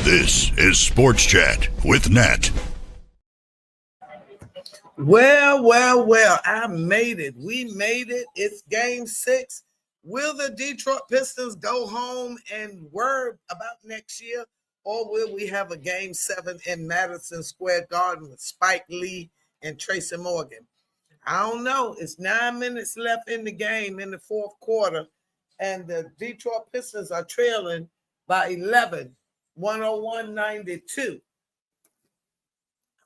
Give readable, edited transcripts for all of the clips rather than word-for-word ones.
This is Sports Chat with Nat. Well, I made it. We made it. It's game 6. Will the Detroit Pistons go home and worry about next year? Or will we have a game 7 in Madison Square Garden with Spike Lee and Tracy Morgan? I don't know. It's 9 minutes left in the game in the fourth quarter, and the Detroit Pistons are trailing by 11, 101-92.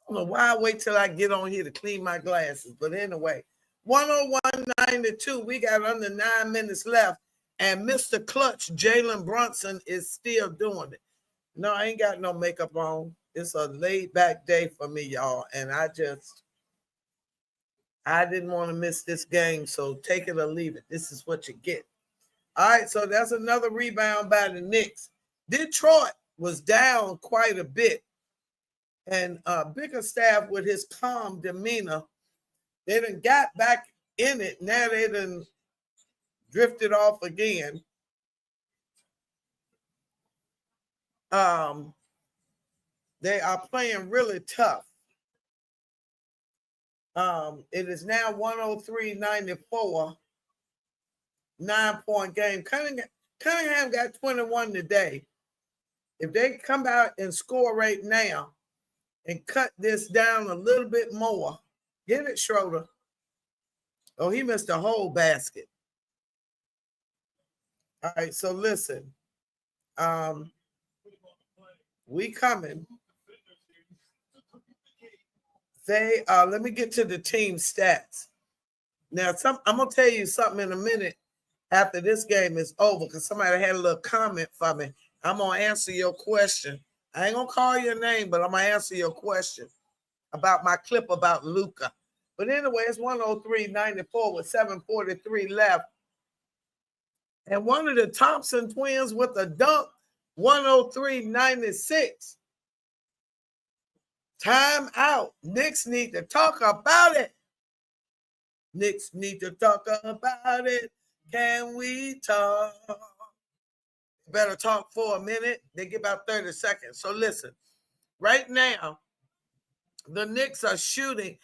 I don't know why I wait till I get on here to clean my glasses. But anyway, 101-92. We got under 9 minutes left. And Mr. Clutch, Jalen Brunson, is still doing it. No, I ain't got no makeup on. It's a laid back day for me, y'all. And I didn't want to miss this game. So take it or leave it. This is what you get. All right, so that's another rebound by the Knicks. Detroit was down quite a bit. And Bickerstaff, with his calm demeanor, they done got back in it. Now they done drifted off again. They are playing really tough. It is now 103-94, 9-point game. Cunningham got 21 today. If they come out and score right now, and cut this down a little bit more. Get it, Schroeder. Oh, he missed a whole basket. All right, so listen. We coming. Let me get to the team stats. Now, I'm going to tell you something in a minute after this game is over, because somebody had a little comment for me. I'm going to answer your question. I ain't going to call your name, but I'm going to answer your question about my clip about Luka. But anyway, it's 103-94 with 7:43 left. And one of the Thompson twins with a dunk, 103-96. Time out. Knicks need to talk about it. Knicks need to talk about it. Can we talk? Better talk for a minute. They get about 30 seconds. So listen, right now, the Knicks are shooting.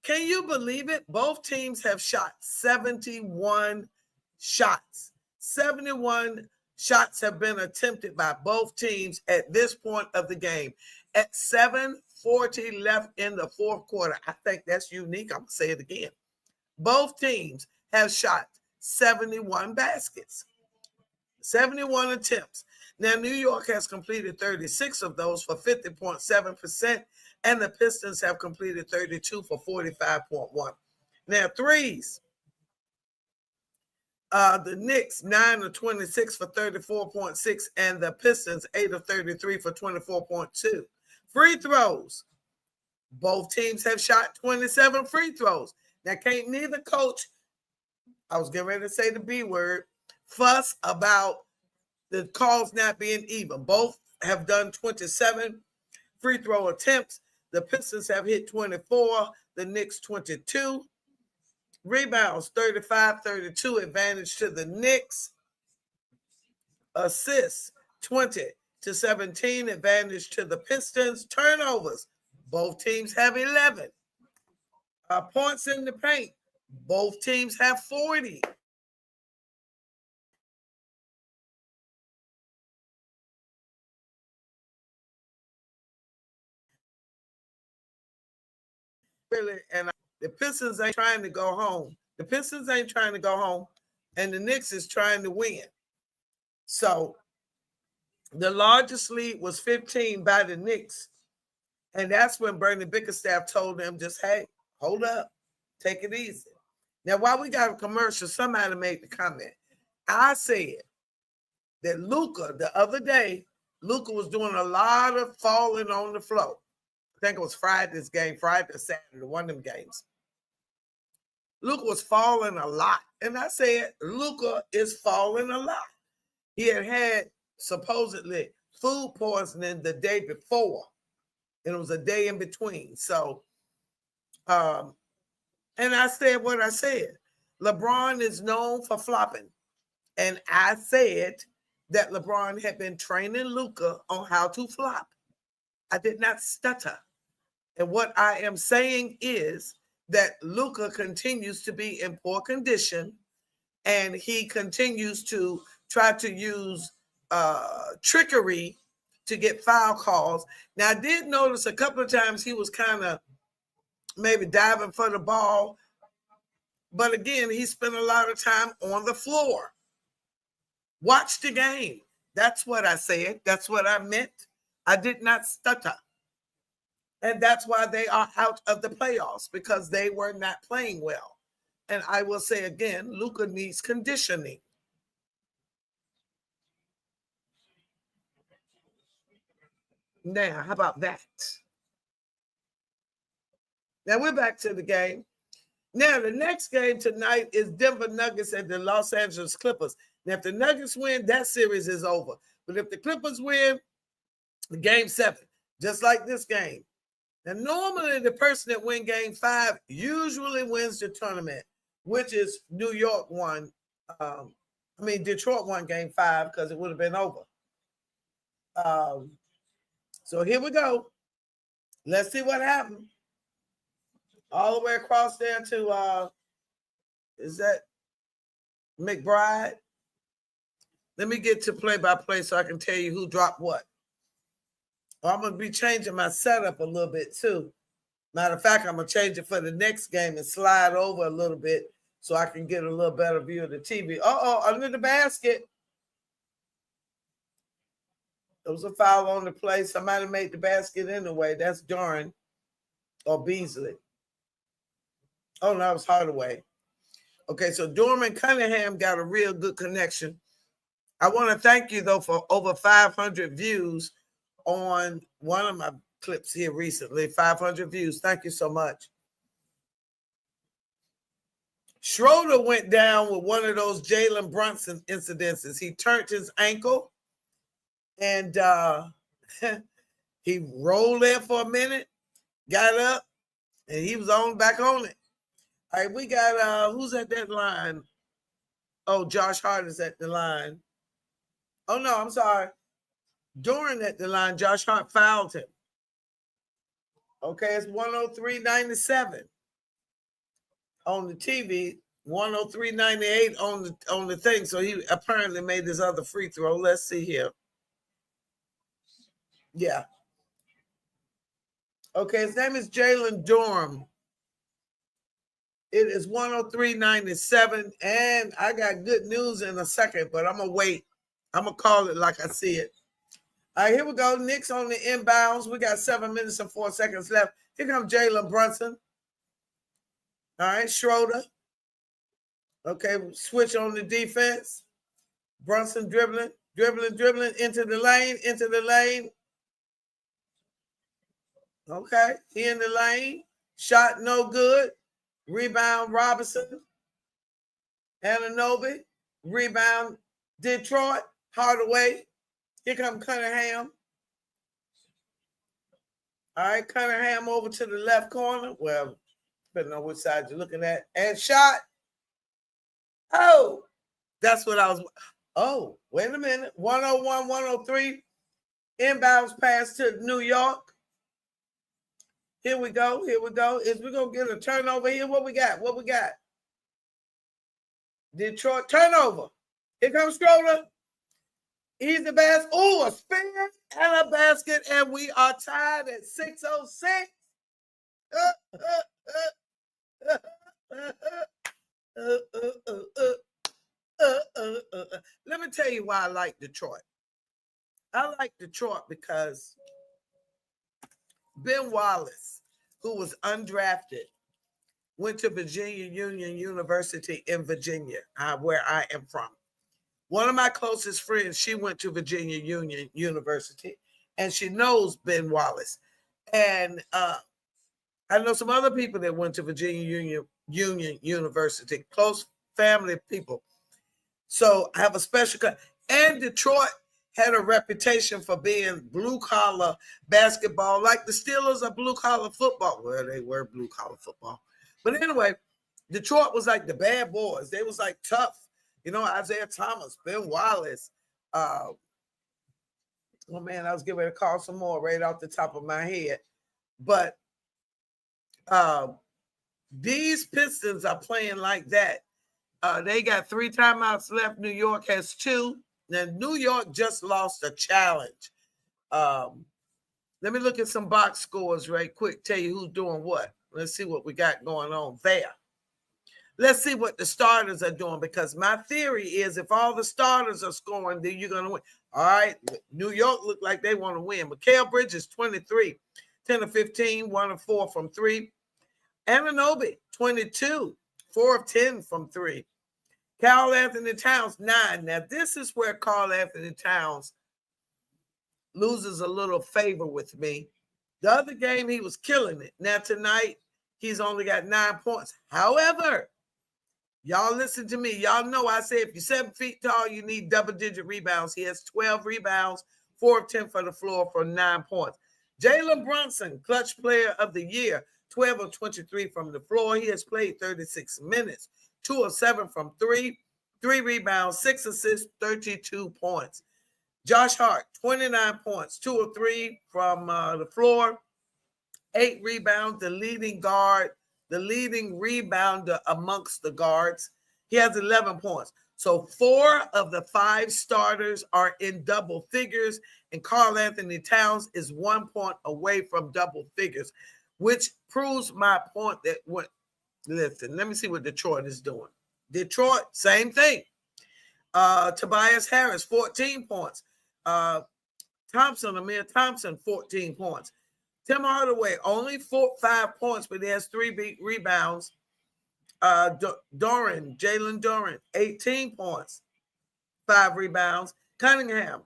Can you believe it? Both teams have shot 71 shots. 71 shots have been attempted by both teams at this point of the game. At 7:40 left in the fourth quarter, I think that's unique. I'm going to say it again. Both teams have shot 71 baskets. 71 attempts. Now, New York has completed 36 of those for 50.7%, and the Pistons have completed 32 for 45.1%. Now, threes. The Knicks, 9 of 26 for 34.6%, and the Pistons, 8 of 33 for 24.2%. Free throws. Both teams have shot 27 free throws. Now, can't neither coach, I was getting ready to say the B word, fuss about the calls not being even. Both have done 27 free throw attempts. The Pistons have hit 24, the Knicks 22. Rebounds, 35-32, advantage to the Knicks. Assists, 20-17, advantage to the Pistons. Turnovers, both teams have 11. Points in the paint, both teams have 40. Really, and the Pistons ain't trying to go home. The Pistons ain't trying to go home, and the Knicks is trying to win. So the largest lead was 15 by the Knicks, and that's when Bernie Bickerstaff told them, just, hey, hold up, take it easy. Now, while we got a commercial, somebody made the comment. I said that Luka, the other day, Luka was doing a lot of falling on the floor. I think it was Friday's game, Friday or Saturday, one of them games. Luka was falling a lot. And I said, Luka is falling a lot. He had supposedly food poisoning the day before. And it was a day in between. So, and I said what I said. LeBron is known for flopping. And I said that LeBron had been training Luka on how to flop. I did not stutter. And what I am saying is that Luka continues to be in poor condition, and he continues to try to use trickery to get foul calls. Now, I did notice a couple of times he was kind of maybe diving for the ball, but again, he spent a lot of time on the floor. Watch the game. That's what I said. That's what I meant. I did not stutter. And that's why they are out of the playoffs, because they were not playing well. And I will say again, Luka needs conditioning. Now, how about that? Now we're back to the game. Now, the next game tonight is Denver Nuggets and the Los Angeles Clippers. Now, if the Nuggets win, that series is over. But if the Clippers win, game 7, just like this game. Now, normally the person that wins game 5 usually wins the tournament, which is New York won. Detroit won game 5 because it would have been over. So here we go. Let's see what happens. All the way across there to, is that McBride? Let me get to play-by-play so I can tell you who dropped what. I'm going to be changing my setup a little bit too. Matter of fact, I'm going to change it for the next game and slide over a little bit so I can get a little better view of the TV. Under the basket. There was a foul on the play. Somebody made the basket anyway. That's Doran or Beasley. Oh, no, it was Hardaway. Okay, so Dorman Cunningham got a real good connection. I want to thank you, though, for over 500 views on one of my clips here recently. 500 views. Thank you so much. Schroeder went down with one of those Jalen Brunson incidences. He turned his ankle, and he rolled there for a minute, got up, and he was back on it. All right, we got, who's at that line? Oh, Josh Hart is at the line. Oh, no, I'm sorry. During at the line, Josh Hart fouled him. Okay, it's 103.97 on the TV, 103.98 on the thing. So he apparently made his other free throw. Let's see here. Yeah. Okay, his name is Jalen Durham. It is 103.97, and I got good news in a second, but I'm going to wait. I'm going to call it like I see it. All right, here we go. Knicks on the inbounds. We got 7 minutes and 4 seconds left. Here comes Jalen Brunson. All right, Schroeder. Okay, switch on the defense. Brunson dribbling into the lane. Okay, he in the lane. Shot no good. Rebound Robinson. Anunoby. Rebound Detroit. Hardaway. Here comes Cunningham. All right, Cunningham over to the left corner. Well, depending on which side you're looking at. And shot. Oh, that's what I was. Oh, wait a minute. 101, 103. Inbounds pass to New York. Here we go. Is we going to get a turnover here? What we got? Detroit turnover. Here comes Schroeder. He's the best. Oh, a spin and a basket, and we are tied at 6:06. Let me tell you why I like Detroit. I like Detroit because Ben Wallace, who was undrafted, went to Virginia Union University in Virginia, where I am from. One of my closest friends, she went to Virginia Union University, and she knows Ben Wallace. And I know some other people that went to Virginia Union University, close family people. So I have a special and Detroit had a reputation for being blue-collar basketball, like the Steelers are blue-collar football. Well, they were blue-collar football. But anyway, Detroit was like the bad boys. They was like tough. You know, Isaiah Thomas, Ben Wallace, Oh man, I was getting ready to call some more right off the top of my head. But these Pistons are playing like that. They got 3 timeouts left. New York has 2. Now, New York just lost a challenge. Let me look at some box scores right quick, tell you who's doing what. Let's see what we got going on there. Let's see what the starters are doing, because my theory is if all the starters are scoring, then you're going to win. All right, New York look like they want to win. Mikal Bridges, 23, 10 of 15, 1 of 4 from 3. Anunoby, 22, 4 of 10 from 3. Karl Anthony Towns, 9. Now, this is where Karl Anthony Towns loses a little favor with me. The other game, he was killing it. Now, tonight, he's only got 9 points. However, y'all listen to me. Y'all know I say if you're 7 feet tall, you need double-digit rebounds. He has 12 rebounds, 4 of 10 for the floor for 9 points. Jalen Brunson, clutch player of the year, 12 of 23 from the floor. He has played 36 minutes, 2 of 7 from 3, 3 rebounds, 6 assists, 32 points. Josh Hart, 29 points, 2 of 3 from the floor, 8 rebounds, the leading guard, the leading rebounder amongst the guards. He has 11 points. So 4 of the 5 starters are in double figures, and Karl Anthony Towns is 1 point away from double figures, which proves my point that listen, let me see what Detroit is doing. Detroit, same thing. Tobias Harris, 14 points. Amir Thompson, 14 points. Tim Hardaway, only 5 points, but he has 3 rebounds. Jalen Duren, 18 points, 5 rebounds. Cunningham,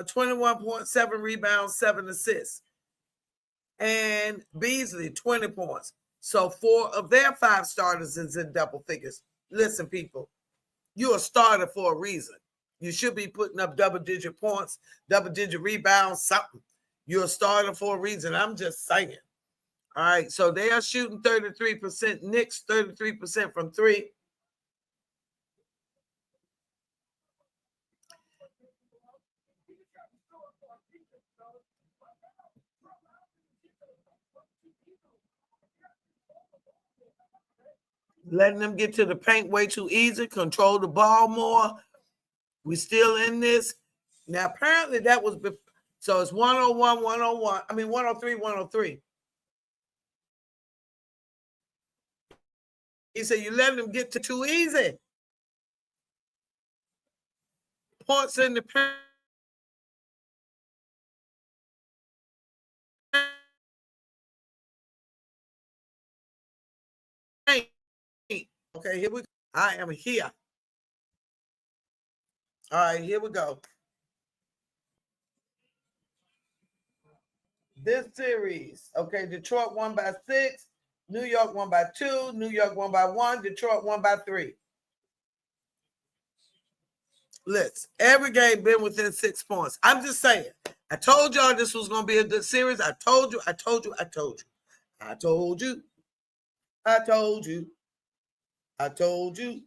21 points, 7 rebounds, 7 assists. And Beasley, 20 points. So 4 of their 5 starters is in double figures. Listen, people, you're a starter for a reason. You should be putting up double-digit points, double-digit rebounds, something. You're a starter for a reason. I'm just saying. All right, so they are shooting 33%. Knicks, 33% from 3. Letting them get to the paint way too easy, control the ball more. We still in this. Now, apparently that was before. So it's 101, 101. I mean, 103, 103. He said, you letting them get to too easy. Points in the paint. Okay, here we go. I am here. All right, here we go. This series, okay, Detroit won by 6, New York won by 2, New York won by 1, Detroit won by 3. Listen, every game been within 6 points. I'm just saying. I told y'all this was going to be a good series. I told you. I told you. I told you. I told you. I told you. I told you.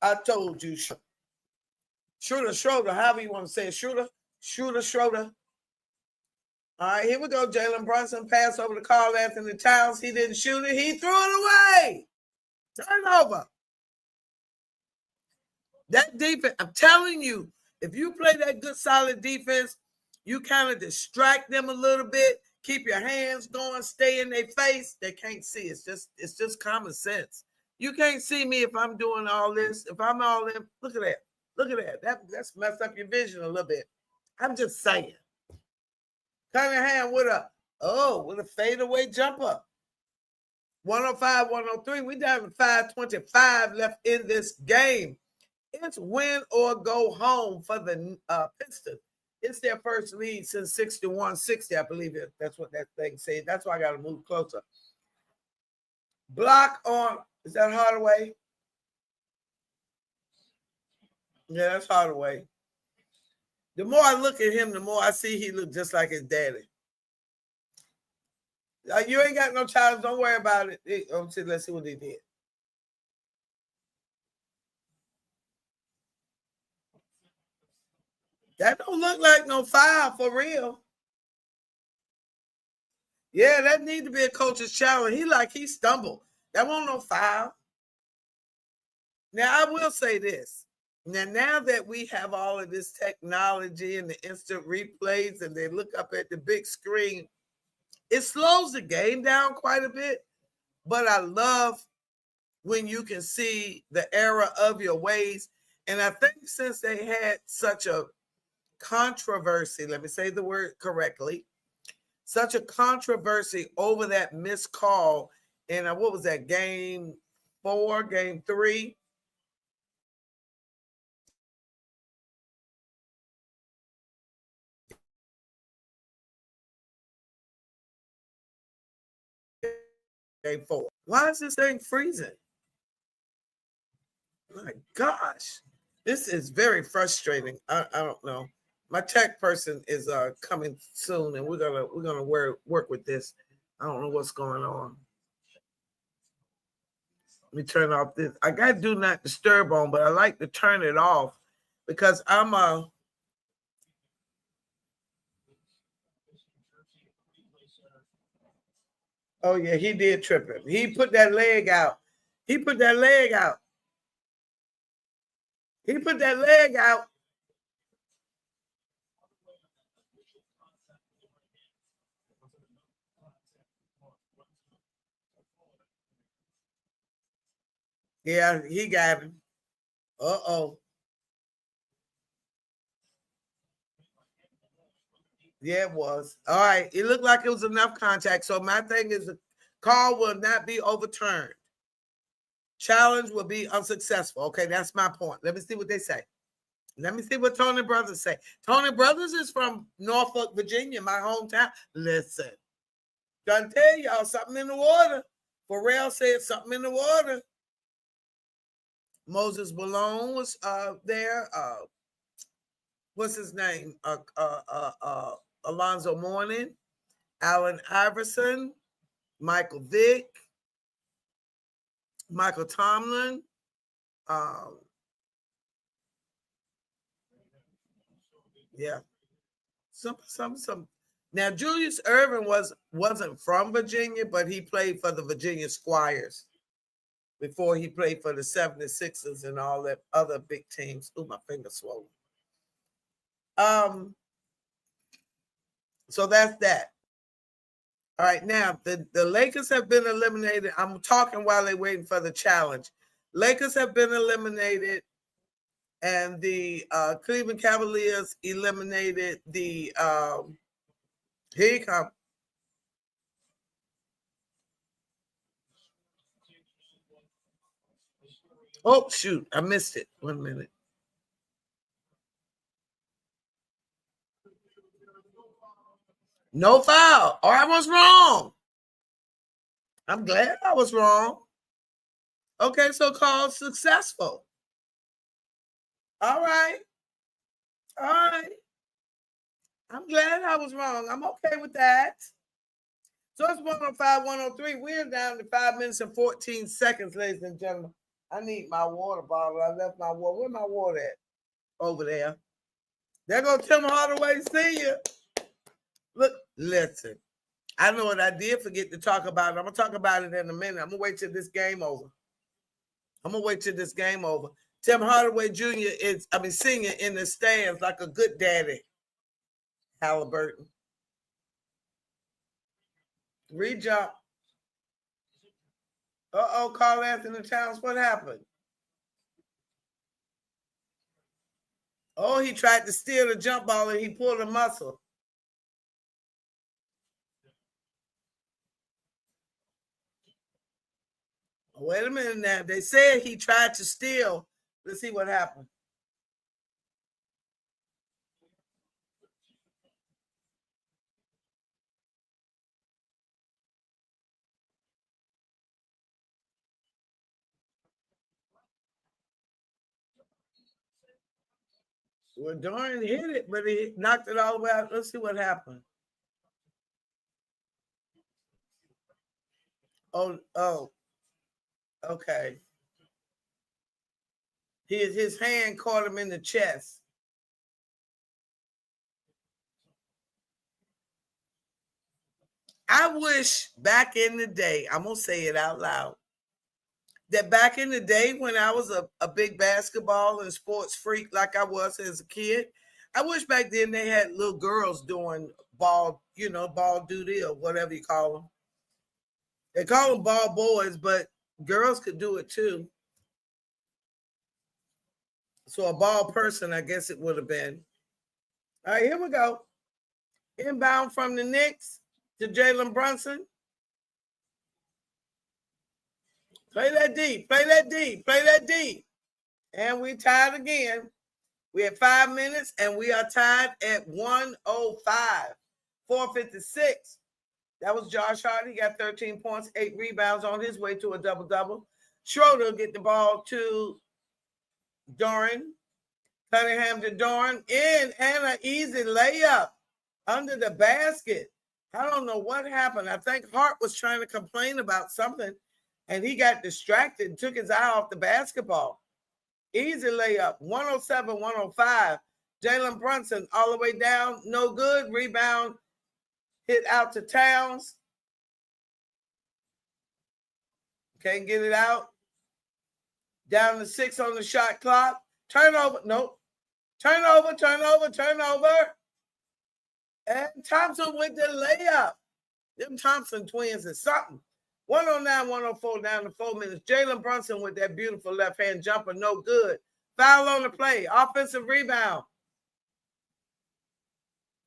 I told you. Schroeder, however you want to say it. Schroeder. All right, here we go. Jalen Brunson pass over to Karl Anthony Towns. He didn't shoot it. He threw it away. Turnover. That defense, I'm telling you, if you play that good, solid defense, you kind of distract them a little bit, keep your hands going, stay in their face. They can't see. It's just common sense. You can't see me if I'm doing all this. If I'm all in, look at that. Look at that. That's messed up your vision a little bit. I'm just saying. Cunningham with a fadeaway jumper. 105, 103. We down to 5:25 left in this game. It's win or go home for the Pistons. It's their first lead since 61-60, I believe it. That's what that thing said. That's why I got to move closer. Block on, is that Hardaway? Yeah, that's Hardaway. The more I look at him, the more I see he look just like his daddy. You ain't got no challenge. Don't worry about it. Let's see what they did. That don't look like no foul for real. Yeah, that need to be a coach's challenge. He stumbled. That won't no foul. Now I will say this. Now that we have all of this technology and the instant replays and they look up at the big screen, it slows the game down quite a bit. But I love when you can see the error of your ways. And I think since they had such a controversy, let me say the word correctly, such a controversy over that missed call in what was that, game 4, game 3? Game 4. Why is this thing freezing? My gosh, this is very frustrating. I don't know. My tech person is coming soon, and we're gonna work with this. I don't know what's going on. Let me turn off this. I got do not disturb on, but I like to turn it off because I'm Oh yeah, he did trip him. He put that leg out. He put that leg out. He put that leg out. Yeah, he got him. Uh-oh. Yeah, it was. All right. It looked like it was enough contact. So my thing is the call will not be overturned. Challenge will be unsuccessful. Okay, that's my point. Let me see what they say. Let me see what Tony Brothers say. Tony Brothers is from Norfolk, Virginia, my hometown. Listen, gonna tell y'all something in the water. Pharrell said something in the water. Moses Malone was there. What's his name? Alonzo Mourning, Allen Iverson, Michael Vick, Michael Tomlin. Yeah, some. Now Julius Erving wasn't from Virginia, but he played for the Virginia Squires before he played for the 76ers and all that other big teams. Ooh, my finger swollen. So that's that. All right, now the Lakers have been eliminated. I'm talking while they're waiting for the challenge. Lakers have been eliminated, and the Cleveland Cavaliers eliminated the. Here you come. Oh shoot! I missed it. 1 minute. No foul. Or I was wrong. I'm glad I was wrong. Okay, so called successful. All right. All right. I'm glad I was wrong. I'm okay with that. So it's 105, 103. We're down to 5 minutes and 14 seconds, ladies and gentlemen. I need my water bottle. I left my water. Where my water at? Over there. There go Tim Hardaway Sr. Look, listen. I know what I did forget to talk about it. I'm going to talk about it in a minute. I'm going to wait till this game over. Tim Hardaway Jr. Senior in the stands like a good daddy. Halliburton. Rejump. Uh-oh, Carl Anthony Towns, what happened? Oh, he tried to steal the jump ball and he pulled a muscle. Wait a minute now. They said he tried to steal. Let's see what happened. Well, Dorian hit it, but he knocked it all the way out. Let's see what happened. Oh, okay. His hand caught him in the chest. I wish back in the day, I'm going to say it out loud, that back in the day when I was a big basketball and sports freak like I was as a kid, I wish back then they had little girls doing ball, ball duty or whatever you call them. They call them ball boys, but girls could do it too. So a ball person, I guess it would have been. All right, here we go. Inbound from the Knicks to Jalen Brunson. Play that D, play that D, play that D. And we tied again. We had 5 minutes and we are tied at 105. 456. That was Josh Hart. He got 13 points, 8 rebounds on his way to a double-double. Schroeder get the ball to Doran. Cunningham to Doran in and an easy layup under the basket. I don't know what happened. I think Hart was trying to complain about something and he got distracted and took his eye off the basketball. Easy layup, 107-105. Jalen Brunson all the way down, no good. Rebound hit out to Towns. Can't get it out. Down to 6 on the shot clock. Turnover, nope. Turnover. And Thompson with the layup. Them Thompson twins is something. 109-104 down to 4 minutes. Jalen Brunson with that beautiful left-hand jumper, no good. Foul on the play. Offensive rebound.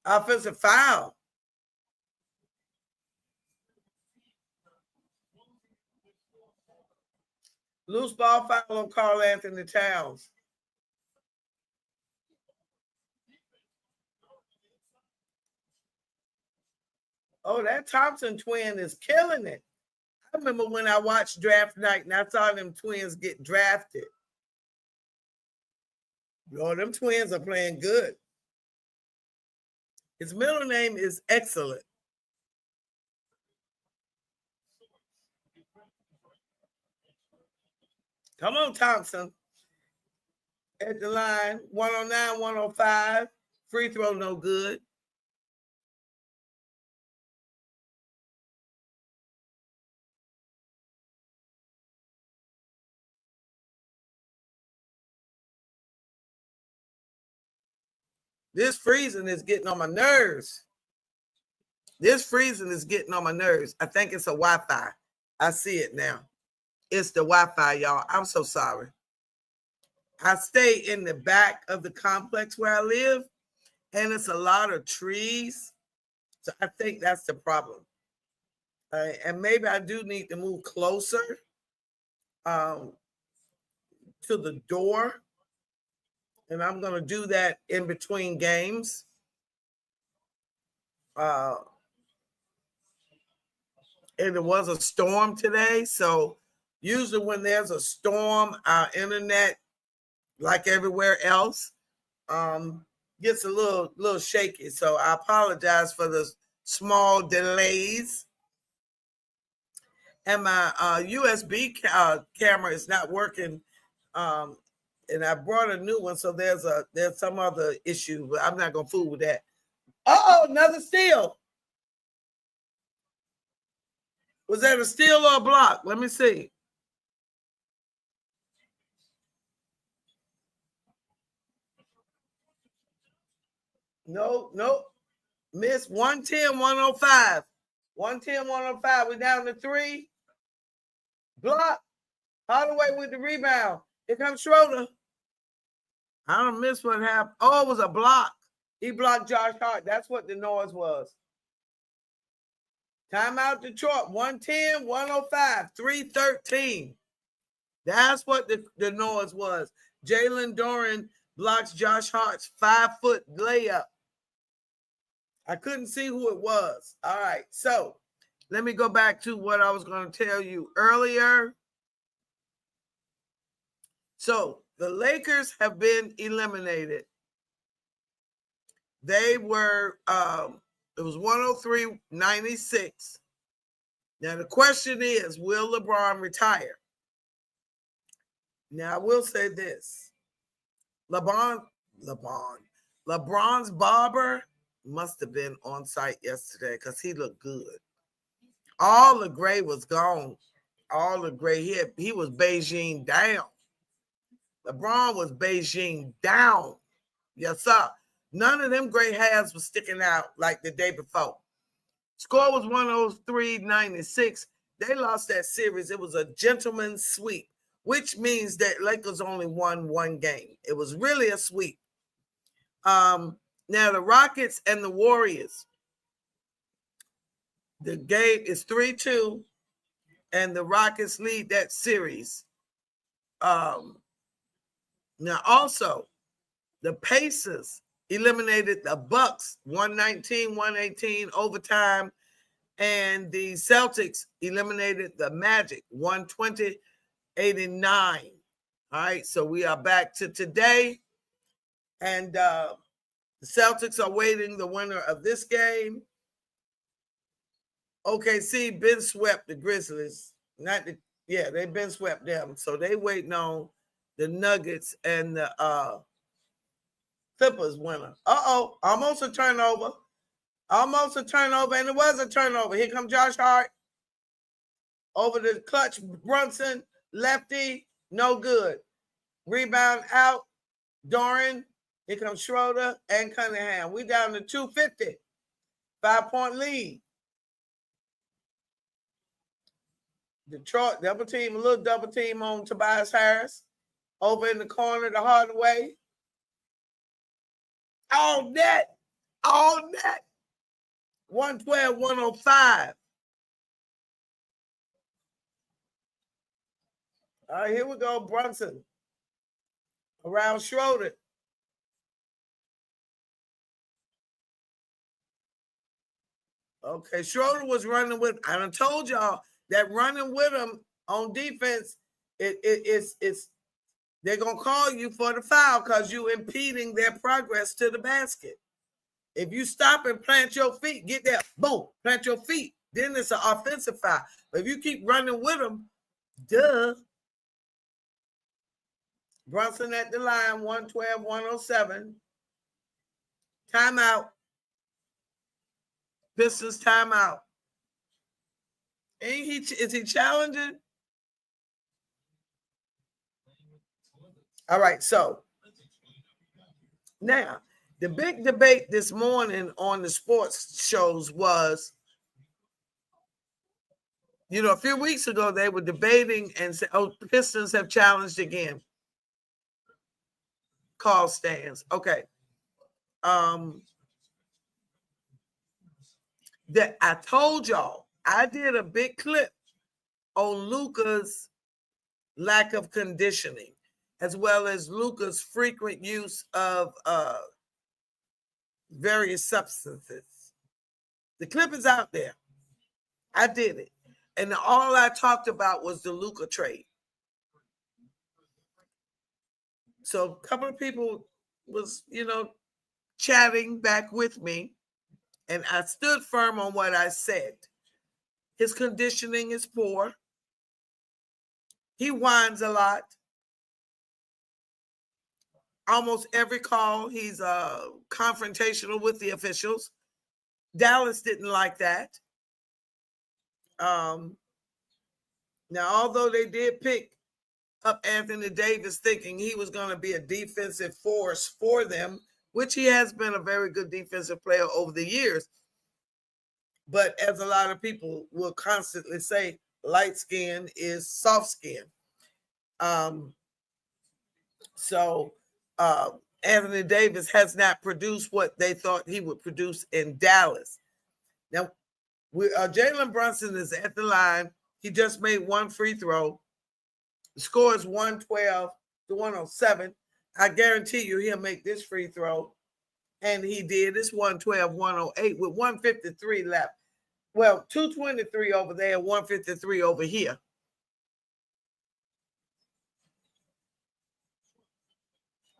Offensive foul. Loose ball foul on Karl Anthony Towns. Oh, that Thompson twin is killing it. I remember when I watched draft night and I saw them twins get drafted. Oh, them twins are playing good. His middle name is Excellent. Come on, Thompson. At the line, 109-105. Free throw, no good. This freezing is getting on my nerves. I think it's a Wi-Fi. I see it now. It's the Wi-Fi, y'all. I'm so sorry. I stay in the back of the complex where I live, and it's a lot of trees. So I think that's the problem. And maybe I do need to move closer to the door. And I'm going to do that in between games. And it was a storm today. So usually when there's a storm, our internet, like everywhere else, gets a little shaky. So I apologize for the small delays. And my USB camera is not working. And I brought a new one, so there's some other issue, but I'm not gonna fool with that. Oh, another steal. Was that a steal or a block? Let me see. No. Miss 110-105. 110-105. We're down to 3. Block. Hardaway with the rebound. Here comes Schroeder. I don't miss what happened. Oh, it was a block. He blocked Josh Hart. That's what the noise was. Timeout Detroit. 110-105. 3:13. That's what the noise was. Jalen Doran blocks Josh Hart's 5-foot layup. I couldn't see who it was. All right. So let me go back to what I was going to tell you earlier. So the Lakers have been eliminated. They were, it was 103-96. Now the question is, will LeBron retire? Now I will say this. LeBron's barber must have been on site yesterday because he looked good. All the gray was gone. All the gray hit. He was Beijing down. LeBron was Beijing down. Yes, sir. None of them gray hairs was sticking out like the day before. Score was 103-96. They lost that series. It was a gentleman's sweep, which means that Lakers only won one game. It was really a sweep. Now the Rockets and the Warriors. The game is 3-2, and the Rockets lead that series. Now also, the Pacers eliminated the Bucks 119-118 overtime, and the Celtics eliminated the Magic 120-89. All right, so we are back to today, and the Celtics are waiting the winner of this game. OKC been swept the Grizzlies. They've been swept them, so they waiting on the Nuggets and the Clippers winner. Almost a turnover. Almost a turnover, and it was a turnover. Here comes Josh Hart over the clutch. Brunson, lefty, no good. Rebound out. Doran. Here comes Schroeder and Cunningham. We down to 250. 5-point lead. Detroit a little double team on Tobias Harris. Over in the corner, the Hardaway. All net. 112-105. All right, here we go. Brunson around Schroeder. Okay, Schroeder was running with. I done told y'all that running with him on defense, it's they're gonna call you for the foul because you impeding their progress to the basket. If you stop and plant your feet, get there, boom, plant your feet, then it's an offensive foul. But if you keep running with them, duh. Brunson at the line, 112-107. Timeout. Pistons timeout. Is he challenging? All right, so now the big debate this morning on the sports shows was, a few weeks ago they were debating and said, Pistons have challenged again. Call stands. Okay. That I told y'all, I did a big clip on Luka's lack of conditioning, as well as Luka's frequent use of various substances. The clip is out there. I did it. And all I talked about was the Luka trade. So a couple of people was, chatting back with me, and I stood firm on what I said. His conditioning is poor. He whines a lot. Almost every call, he's confrontational with the officials. Dallas didn't like that. Now, although they did pick up Anthony Davis thinking he was going to be a defensive force for them, which he has been a very good defensive player over the years. But as a lot of people will constantly say, light skin is soft skin. So Anthony Davis has not produced what they thought he would produce in Dallas. Now, Jalen Brunson is at the line. He just made one free throw. The score is 112-107. I guarantee you he'll make this free throw. And he did. It's 112-108 with 153 left. Well, 223 over there, 153 over here.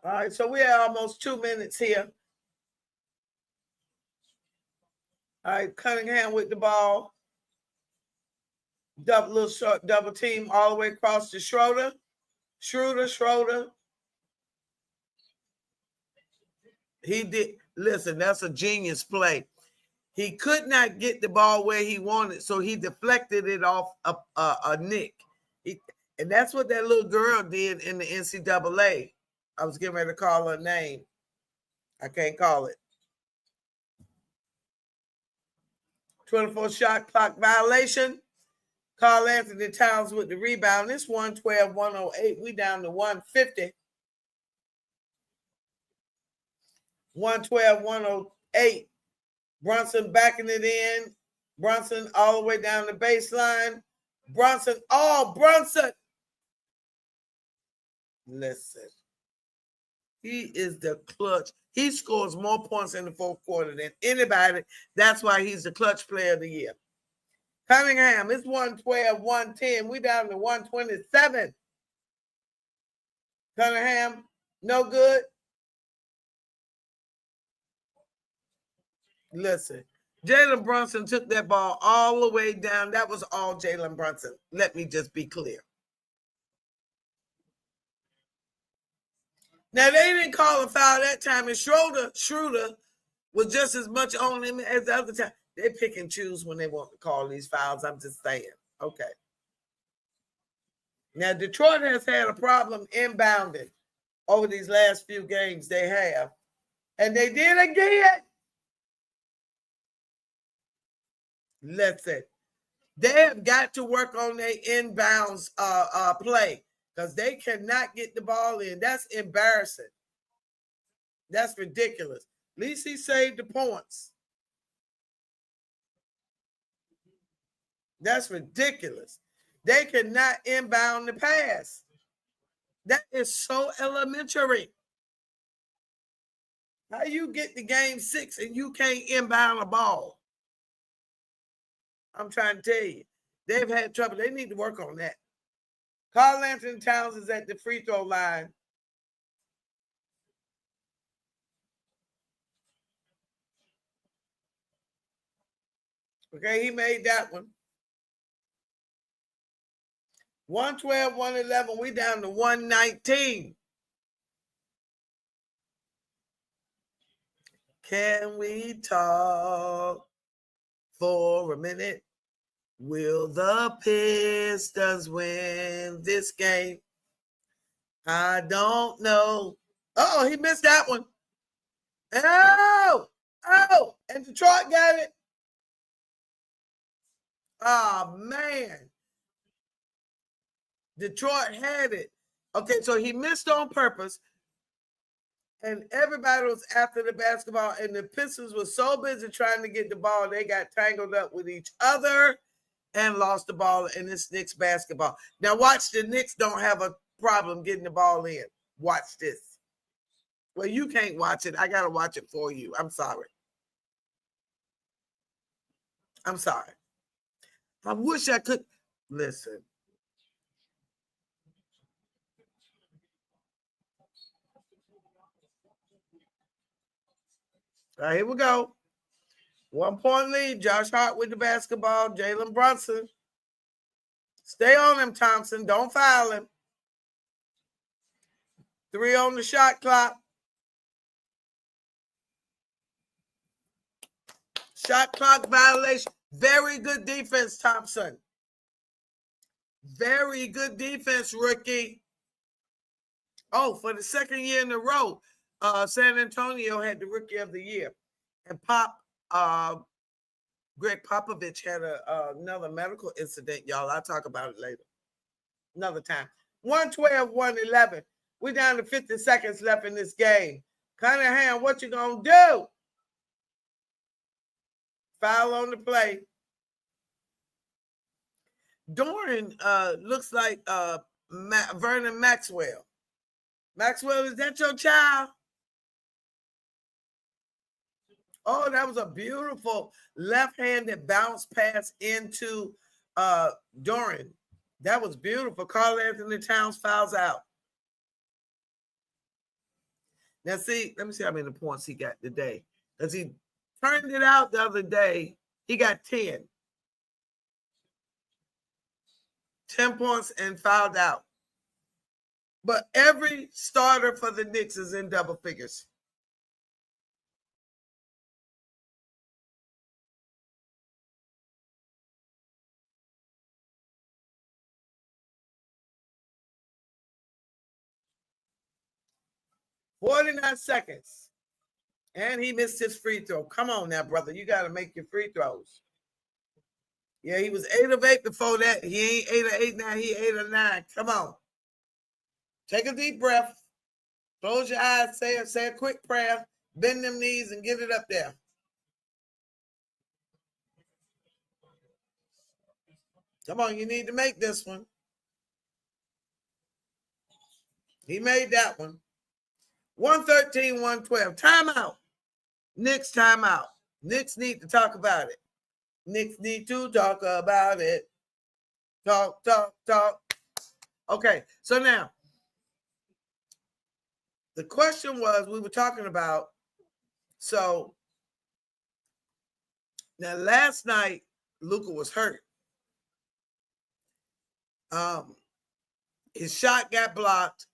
All right, so we're almost 2 minutes here. All right, Cunningham with the ball. Little short double team all the way across to Schroeder. Schroeder. He did. Listen, that's a genius play. He could not get the ball where he wanted, so he deflected it off a Nick. And that's what that little girl did in the NCAA. I was getting ready to call her name. I can't call it. 24 shot clock violation. Carl Anthony Towns with the rebound. It's 112-108. We down to 150. 112-108. Brunson backing it in. Brunson all the way down the baseline. Brunson. Listen. He is the clutch. He scores more points in the fourth quarter than anybody. That's why he's the clutch player of the year. Cunningham, it's 112-110. We down to 127. Cunningham, no good. Listen, Jalen Brunson took that ball all the way down. That was all Jalen Brunson. Let me just be clear. Now, they didn't call a foul that time, and Schroeder was just as much on him as the other time. They pick and choose when they want to call these fouls. I'm just saying. Okay. Now, Detroit has had a problem inbounding over these last few games they have. And they did again. Listen, they have got to work on their inbounds play because they cannot get the ball in. That's embarrassing. That's ridiculous. At least he saved the points. That's ridiculous. They cannot inbound the pass. That is so elementary. How you get to game 6 and you can't inbound a ball? I'm trying to tell you. They've had trouble. They need to work on that. Carl Anthony Towns is at the free throw line. Okay, he made that one. 112, 111. We down to 119. Can we talk for a minute? Will the Pistons win this game? I don't know. Oh, he missed that one. Oh, and Detroit got it. Oh, man. Detroit had it. Okay, so he missed on purpose. And everybody was after the basketball. And the Pistons were so busy trying to get the ball, they got tangled up with each other and lost the ball in this Knicks basketball. Now watch, the Knicks don't have a problem getting the ball in. Watch this. Well, you can't watch it. I got to watch it for you. I'm sorry. I'm sorry. I wish I could. Listen. All right, here we go. 1 point lead. Josh Hart with the basketball. Jalen Brunson. Stay on him, Thompson. Don't foul him. 3 on the shot clock. Shot clock violation. Very good defense, Thompson. Very good defense, rookie. Oh, for the second year in a row, San Antonio had the rookie of the year. And Greg Popovich had another medical incident, y'all. I'll talk about it later. Another time. 112, 111. We're down to 50 seconds left in this game. Cunningham, what you going to do? Foul on the play. Doran looks like Vernon Maxwell. Maxwell, is that your child? Oh, that was a beautiful left-handed bounce pass into Doran. That was beautiful. Carl Anthony Towns fouls out. Now, see, let me see how many points he got today. Because he turned it out the other day. He got 10. 10 points and fouled out. But every starter for the Knicks is in double figures. 49 seconds. And he missed his free throw. Come on now, brother. You got to make your free throws. Yeah, he was 8 of 8 before that. He ain't 8 of 8 now. He 8 of 9. Come on. Take a deep breath. Close your eyes. Say a quick prayer. Bend them knees and get it up there. Come on, you need to make this one. He made that one. 113, 112. Timeout. Knicks timeout. Knicks need to talk about it. Knicks need to talk about it. Talk, talk, talk. Okay, so now, the question was, we were talking about, so now last night, Luka was hurt. His shot got blocked.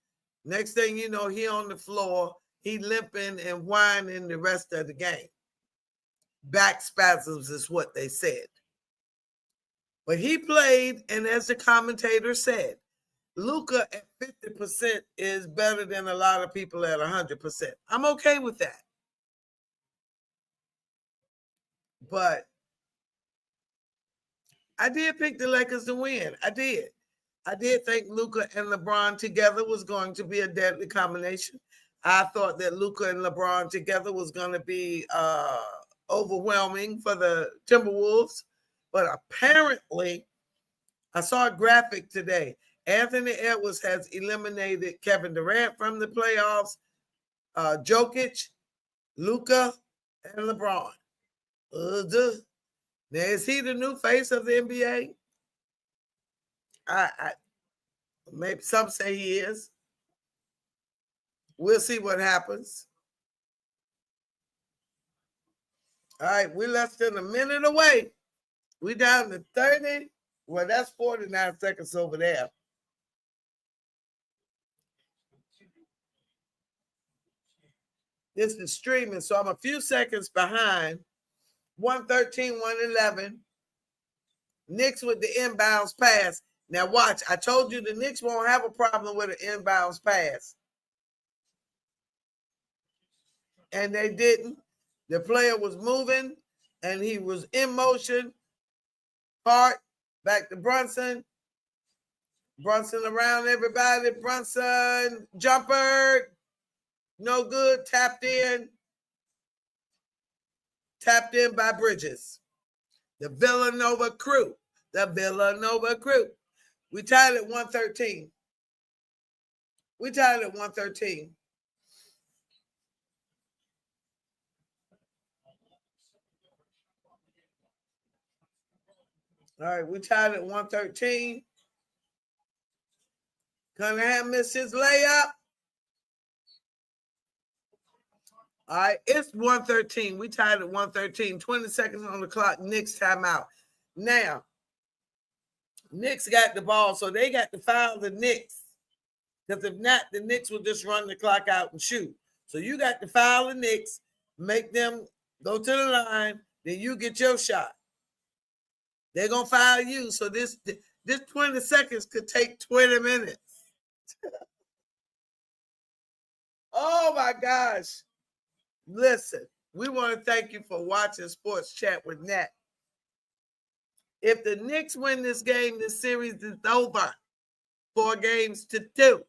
Next thing you know, he on the floor. He limping and whining the rest of the game. Back spasms is what they said. But he played, and as the commentator said, Luka at 50% is better than a lot of people at 100%. I'm okay with that. But I did pick the Lakers to win. I did think Luka and LeBron together was going to be a deadly combination. I thought that Luka and LeBron together was going to be overwhelming for the Timberwolves. But apparently, I saw a graphic today. Anthony Edwards has eliminated Kevin Durant from the playoffs, Jokic, Luka, and LeBron. Now, is he the new face of the NBA? I maybe some say he is. We'll see what happens. All right, we're less than a minute away. We're down to 30. Well, that's 49 seconds over there. This is streaming, so I'm a few seconds behind. 113, 111. Knicks with the inbounds pass. Now watch, I told you the Knicks won't have a problem with an inbounds pass. And they didn't. The player was moving, and he was in motion. Hart, back to Brunson. Brunson around everybody. Brunson, jumper. No good, tapped in. Tapped in by Bridges. The Villanova crew. The Villanova crew. We tied at 113. We tied at 113. All right, we tied at 113. Cunningham missed his layup. All right, it's 113. We tied at 113. 20 seconds on the clock. Knicks timeout. Now, Knicks got the ball, so they got to foul the Knicks. Because if not, the Knicks will just run the clock out and shoot. So you got to foul the Knicks, make them go to the line, then you get your shot. They're going to foul you. So this 20 seconds could take 20 minutes. Oh, my gosh. Listen, we want to thank you for watching Sports Chat with Nat. If the Knicks win this game, this series is over. 4-2.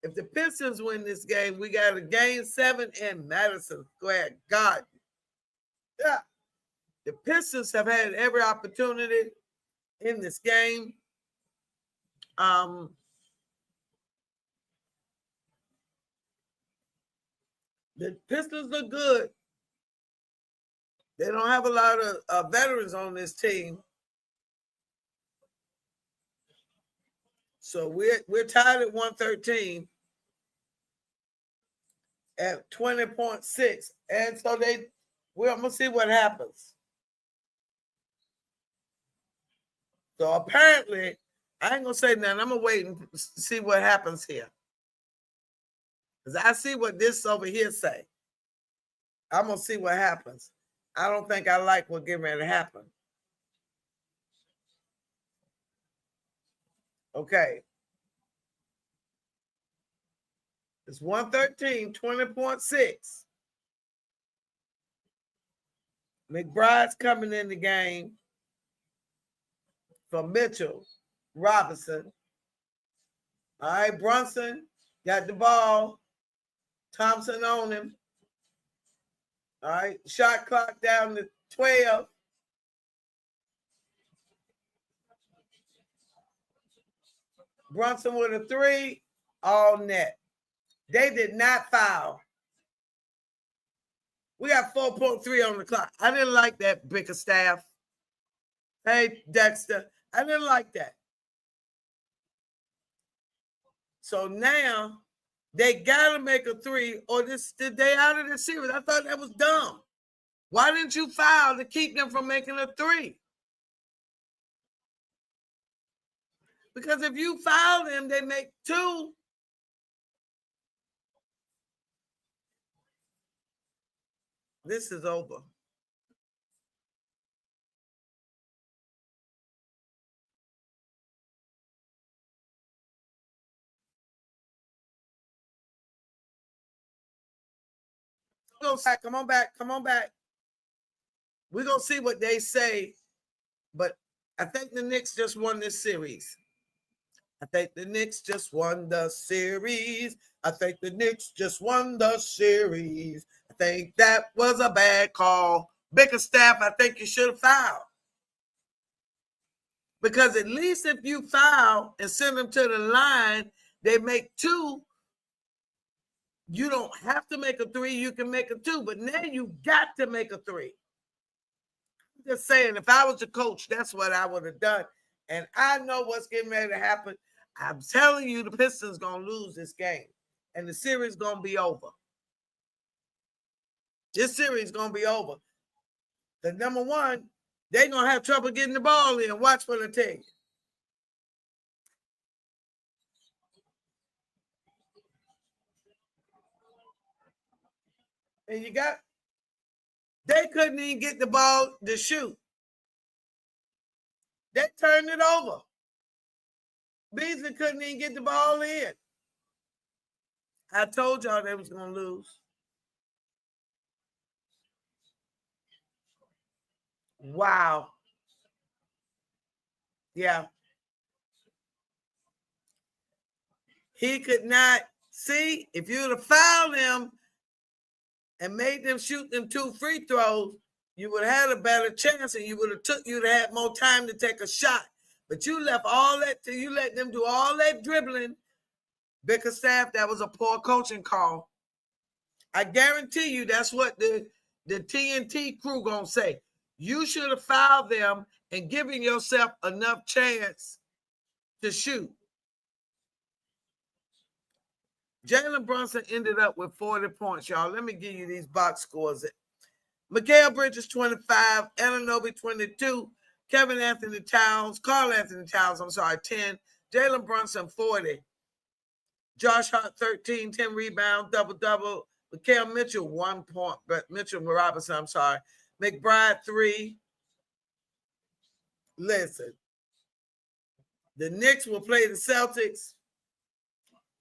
If the Pistons win this game, we got a game 7 in Madison Square Garden. Yeah. The Pistons have had every opportunity in this game. The Pistons look good. They don't have a lot of veterans on this team. So we're tied at 113 at 20.6. And so I'm going to see what happens. So apparently, I ain't going to say nothing. I'm going to wait and see what happens here. Because I see what this over here say. I'm going to see what happens. I don't think I like what's getting ready to happen. Okay. It's 113, 20.6. McBride's coming in the game for Mitchell Robinson. All right, Brunson got the ball. Thompson on him. All right, shot clock down to 12. Brunson with a 3, all net. They did not foul. We got 4.3 on the clock. I didn't like that, Bickerstaff. Hey, Dexter, I didn't like that. So now they got to make a 3 or they out of the series. I thought that was dumb. Why didn't you foul to keep them from making a 3? Because if you foul them, they make 2. This is over. Come on back. We're going to see what they say. But I think the Knicks just won this series. I think the Knicks just won the series. I think that was a bad call. Bickerstaff, I think you should have fouled. Because at least if you foul and send them to the line, they make 2. You don't have to make a 3. You can make a 2. But now you got to make a 3. I'm just saying, if I was a coach, that's what I would have done. And I know what's getting ready to happen. I'm telling you, the Pistons going to lose this game. And the series going to be over. This series going to be over. The number one, they're going to have trouble getting the ball in. Watch what I tell you. And they couldn't even get the ball to shoot. They turned it over. Beasley couldn't even get the ball in. I told y'all they was going to lose. Wow. Yeah. He could not see. If you would have fouled him and made them shoot them 2 free throws, you would have had a better chance, and you'd have had more time to take a shot. But you left all that till you let them do all that dribbling. Bickerstaff, that was a poor coaching call. I guarantee you that's what the TNT crew gonna say. You should have fouled them and given yourself enough chance to shoot. Jalen Brunson ended up with 40 points, y'all. Let me give you these box scores. Mikal Bridges, 25. Anunoby, 22. Kevin Anthony Towns, Carl Anthony Towns, 10. Jalen Brunson, 40. Josh Hart, 13, 10 rebounds, double-double. Mikal Mitchell, 1 point. But Mitchell Robinson, McBride, 3. Listen, the Knicks will play the Celtics.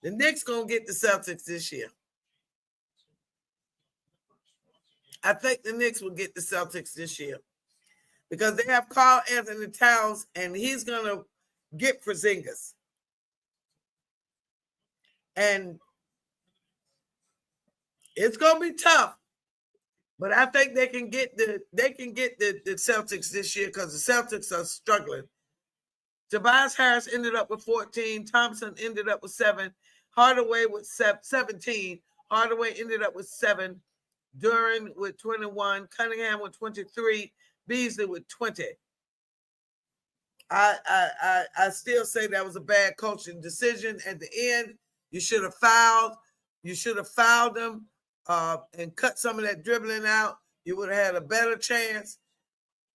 The Knicks going to get the Celtics this year. I think the Knicks will get the Celtics this year because they have Carl Anthony Towns, and he's going to get Porzingis. And it's going to be tough, but I think they can get the Celtics this year because the Celtics are struggling. Tobias Harris ended up with 14. Thompson ended up with 7. Hardaway with 17. Hardaway ended up with 7. Duran with 21. Cunningham with 23. Beasley with 20. I still say that was a bad coaching decision. At the end, you should have fouled. You should have fouled them and cut some of that dribbling out. You would have had a better chance,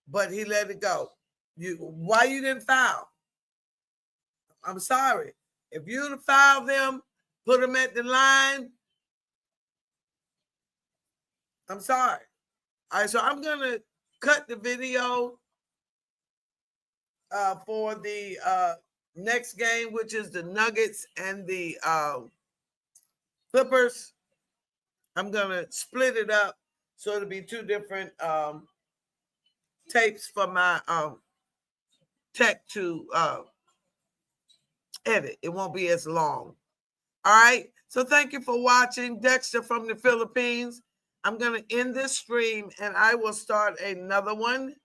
but he let it go. Why you didn't foul? I'm sorry. If you'd have fouled them, put them at the line, I'm sorry. All right, so I'm going to cut the video for the next game, which is the Nuggets and the Clippers. I'm going to split it up so it'll be two different tapes for my tech to edit. It won't be as long. All right. So thank you for watching. Dexter from the Philippines. I'm going to end this stream and I will start another one.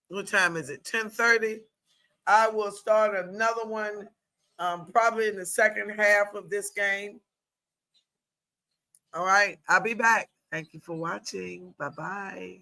What time is it? 10:30. I will start another one probably in the second half of this game. All right. I'll be back. Thank you for watching. Bye-bye.